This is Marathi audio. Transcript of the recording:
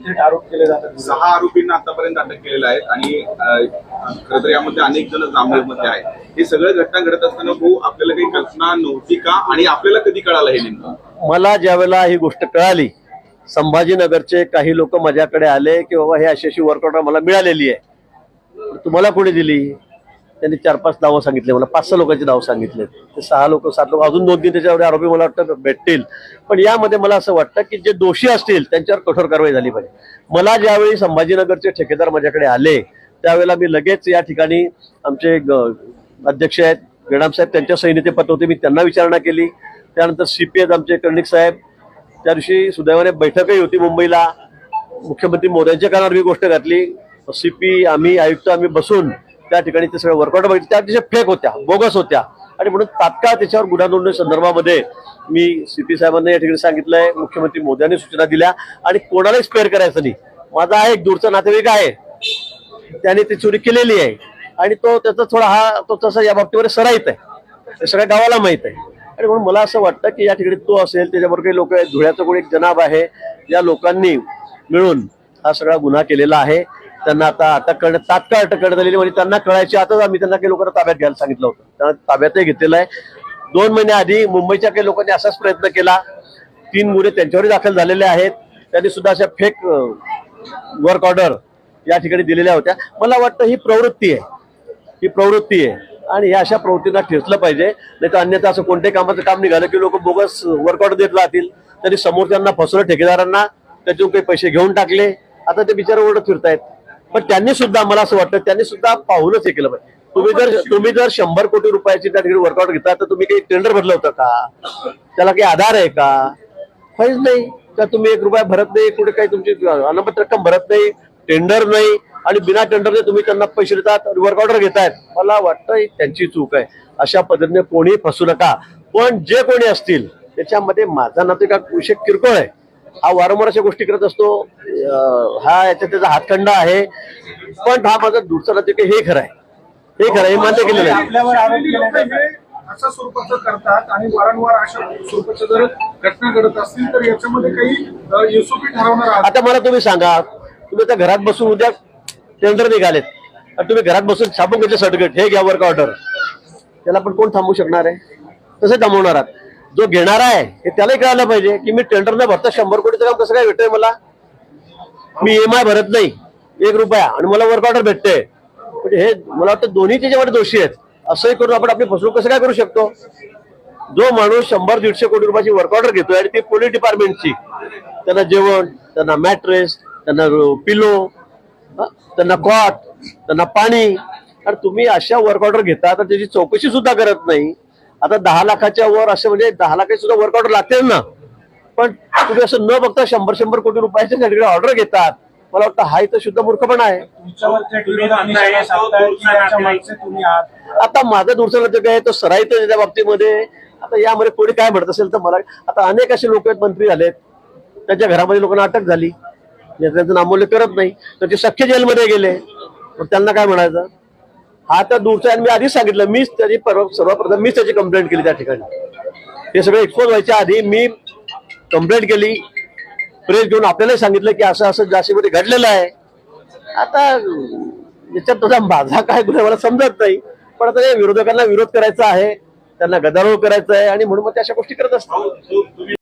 आरोप केले जातात। 6 आरोपींना आतापर्यंत अटक केलेलं आहे आणि खरं तर यामध्ये अनेक जण जामीनमध्ये आहेत। हे सगळं घटना घडत असताना भाऊ आपल्याला काही कल्पना नव्हती का आणि आपल्याला कधी कळालं हे नेमकं? मला ज्यावेळेला ही गोष्ट कळाली, संभाजीनगरचे काही लोक माझ्याकडे आले की बाबा हे अशी वर्क ऑर्डर मला मिळालेली आहे, तुम्हाला कोणी दिली? त्यांनी 4-5 नावं सांगितले, मला 5-6 लोकांची नावं सांगितले। ते 6 लोक 7 लोक अजून 2-3 त्याच्यावर आरोपी मला वाटतं भेटतील। पण यामध्ये मला असं वाटतं की जे दोषी असतील त्यांच्यावर कठोर कारवाई झाली पाहिजे। मला ज्यावेळी संभाजीनगरचे ठेकेदार माझ्याकडे आले त्यावेळेला मी लगेच या ठिकाणी आमचे अध्यक्ष आहेत गडाम साहेब, त्यांच्या सहीने ते पत्र होते, मी त्यांना विचारणा केली। त्यानंतर सीपी आहेत आमचे कर्णिक साहेब, त्या दिवशी सुदैवाने बैठकही होती मुंबईला, मुख्यमंत्री मोदींच्या कानावर ही गोष्ट घातली। सीपी आम्ही आयुक्त आम्ही बसून त्या ठिकाणी ते सगळं वर्कआउट बघितलं, त्या अतिशय फेक होत्या, बोगस होत्या आणि म्हणून तात्काळ त्याच्यावर गुन्हा नोंदणी संदर्भामध्ये मी सीपी साहेबांना या ठिकाणी सांगितलंय, मुख्यमंत्री मोदींनी सूचना दिल्या आणि कोणालाही स्पेअर करायचं नाही। माझा एक दूरचा नातेवाईक आहे, त्याने ती चोरी केलेली आहे आणि तो त्याचा थोडा तो तसा या बाबतीमध्ये सराईत आहे, हे सगळ्या गावाला माहित आहे। आणि म्हणून मला असं वाटतं की या ठिकाणी तो असेल, त्याच्याबरोबर काही लोक आहेत, धुळ्याचा कोणी एक जनाब आहे, या लोकांनी मिळून हा सगळा गुन्हा केलेला आहे। त्यांना आता अटक करण्यात तात्काळ अटक करण्यात आलेली, म्हणजे त्यांना कळायची आताच आम्ही त्यांना काही लोकांना ताब्यात घ्यायला सांगितलं होतं, त्यांना ताब्यातही घेतलेलं आहे। 2 महिने आधी मुंबईच्या काही लोकांनी असाच प्रयत्न केला, 3 गुन्हे त्यांच्यावरही दाखल झालेले आहेत, त्यांनी सुद्धा अशा फेक वर्क ऑर्डर या ठिकाणी दिलेल्या होत्या। मला वाटतं ही प्रवृत्ती आहे आणि ह्या अशा प्रवृत्तींना ठेचलं पाहिजे, नाही तर अन्यथा असं कोणत्याही कामाचं काम निघालं की लोक बोगस वर्क ऑर्डर देत राहतील। त्यांनी समोरच्यांना फसवलं, ठेकेदारांना त्याच्यातून काही पैसे घेऊन टाकले, आता ते बिचारे ओरडत फिरतायत। पण त्यांनी सुद्धा मला असं वाटतं त्यांनी सुद्धा पाहूनच हे केलं पाहिजे। तुम्ही जर 100 कोटी रुपयाची त्या ठिकाणी वर्कआउट घेता तर तुम्ही काही टेंडर भरलं होतं का? त्याला काही आधार आहे का? काहीच नाही का? तुम्ही 1 रुपया भरत नाही, कुठे काही तुमची अनामत रक्कम भरत नाही, टेंडर नाही आणि बिना टेंडरने तुम्ही त्यांना पैसे देतात, वर्क ऑर्डर घेतायत। मला वाटतं त्यांची चूक आहे, अशा पद्धतीने कोणी फसू नका। पण जे कोणी असतील त्याच्यामध्ये माझा नाते का विषय किरकोळ आहे, हा वारंवार अशा गोष्टी करत असतो, हा याच्यात त्याचा हातखंडा आहे, पण हा माझा दूरचा नाते हे खरं आहे, हे मान्य केलेलं आहे। अशा स्वरूपाचं करतात आणि वारंवार अशा स्वरूपाच्या जर घटना घडत असतील तर याच्यामध्ये काही एसओपी ठरवणार आहात? आता मला तुम्ही सांगा, तुम्ही आता घरात बसून उद्या टेंडर निघालेत आणि तुम्ही घरात बसून छापून घेतले सर्टिफिकेट, हे घ्या वर्क ऑर्डर, त्याला पण कोण थांबवू शकणार आहे? कसं थांबवणार आहात? जो घेणारा आहे हे त्यालाही कळायला पाहिजे की मी टेंडर न भरता 100 कोटीचं काम कसं काय भेटतंय मला, मी EMI भरत नाही 1 रुपया आणि मला वर्क ऑर्डर भेटते, म्हणजे हे मला वाटतं दोन्ही त्याच्यामध्ये दोषी आहेत। असंही करून आपण आपली फसवणूक कसं काय करू शकतो? जो माणूस 100-150 कोटी रुपयाची वर्क ऑर्डर घेतोय आणि ती पोलीस डिपार्टमेंटची, त्यांना जेवण, त्यांना मॅट्रेस, त्यांना पिलो, त्यांना कॉट, त्यांना पाणी, आणि तुम्ही अशा वर्क ऑर्डर घेता तर त्याची चौकशी सुद्धा करत नाही। आता 10 लाखाच्या वर असं म्हणजे 10 लाखाची सुद्धा वर्क ऑर्डर लागते ना, पण तुम्ही असं न बघता 100 कोटी रुपयाचे ऑर्डर घेतात, मला वाटतं हा इथं शुद्ध मूर्खपणा आहे। आता माझा दूरचा नाते काय तो सराईत त्याच्या बाबतीमध्ये, आता यामध्ये कोणी काय म्हणत असेल तर मला, आता अनेक असे लोक आहेत, मंत्री झालेत, त्यांच्या घरामध्ये लोकांना अटक झाली, त्यांचं नामोल्लेख करत नाही, तर ते सख्खे जेलमध्ये गेले, मग त्यांना काय म्हणायचं? हा तर दूरचा आहे। मी आधीच सांगितलं, मीच त्याची सर्वप्रथम मीच त्याची कंप्लेंट केली त्या ठिकाणी, हे सगळं एक्सपोज व्हायच्या आधी मी कंप्लेंट केली, प्रेस घेऊन आपल्यालाही सांगितलं की असं असं झाशीमध्ये घडलेलं आहे। आता याच्यात तुझा माझा काय गुन्हा मला समजत नाही, पण आता विरोधकांना विरोध करायचा आहे, त्यांना गदारोळ करायचा आहे आणि म्हणून मग त्या अशा गोष्टी करत असतात।